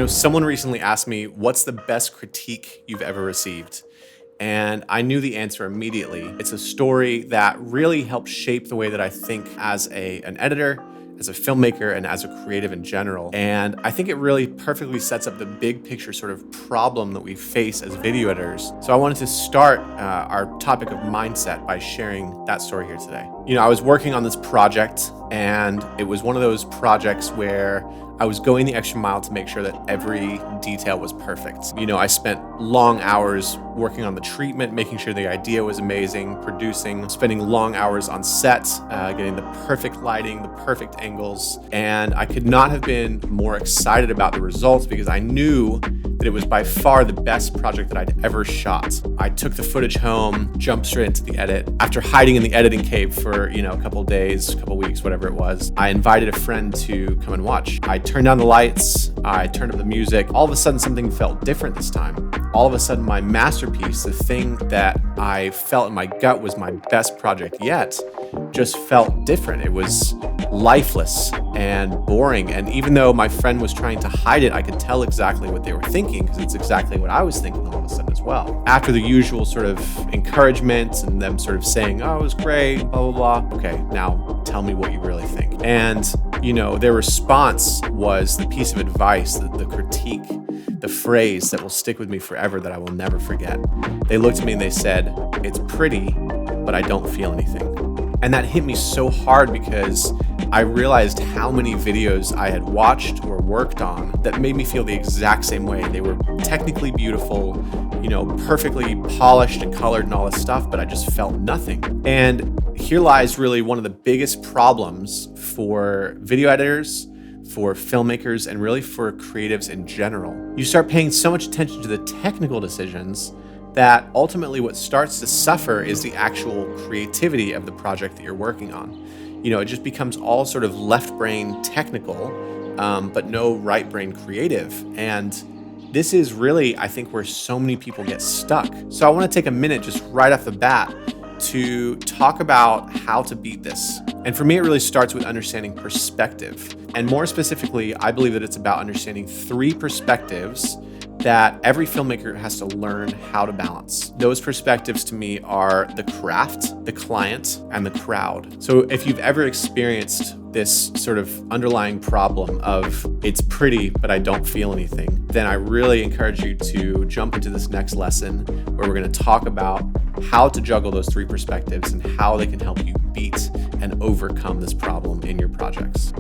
Someone recently asked me, what's the best critique you've ever received? And I knew the answer immediately. It's a story that really helped shape the way that I think as an editor, as a filmmaker, and as a creative in general. And I think it really perfectly sets up the big picture sort of problem that we face as video editors. So I wanted to start our topic of mindset by sharing that story here today. I was working on this project, and it was one of those projects where I was going the extra mile to make sure that every detail was perfect. I spent long hours working on the treatment, making sure the idea was amazing, producing, spending long hours on set, getting the perfect lighting, the perfect angles. And I could not have been more excited about the results because I knew that it was by far the best project that I'd ever shot. I took the footage home, jumped straight into the edit. After hiding in the editing cave for, a couple days, a couple weeks, whatever it was, I invited a friend to come and watch. I turned down the lights, I turned up the music. All of a sudden, something felt different this time. All of a sudden, my masterpiece, the thing that I felt in my gut was my best project yet, just felt different. It was lifeless and boring. And even though my friend was trying to hide it, I could tell exactly what they were thinking because it's exactly what I was thinking all of a sudden as well. After the usual sort of encouragement and them sort of saying, oh, it was great, blah, blah, blah. Okay, now tell me what you really think. And, their response was the piece of advice, the critique, the phrase that will stick with me forever that I will never forget. They looked at me and they said, it's pretty, but I don't feel anything. And that hit me so hard because I realized how many videos I had watched or worked on that made me feel the exact same way. They were technically beautiful, perfectly polished and colored and all this stuff, but I just felt nothing. And here lies really one of the biggest problems for video editors, for filmmakers, and really for creatives in general. You start paying so much attention to the technical decisions that ultimately what starts to suffer is the actual creativity of the project that you're working on. It just becomes all sort of left brain technical, but no right brain creative. And this is really, I think, where so many people get stuck. So I want to take a minute just right off the bat to talk about how to beat this. And for me, it really starts with understanding perspective. And more specifically, I believe that it's about understanding 3 perspectives that every filmmaker has to learn how to balance. Those perspectives to me are the craft, the client, and the crowd. So if you've ever experienced this sort of underlying problem of it's pretty, but I don't feel anything, then I really encourage you to jump into this next lesson where we're going to talk about how to juggle those 3 perspectives and how they can help you beat and overcome this problem in your projects.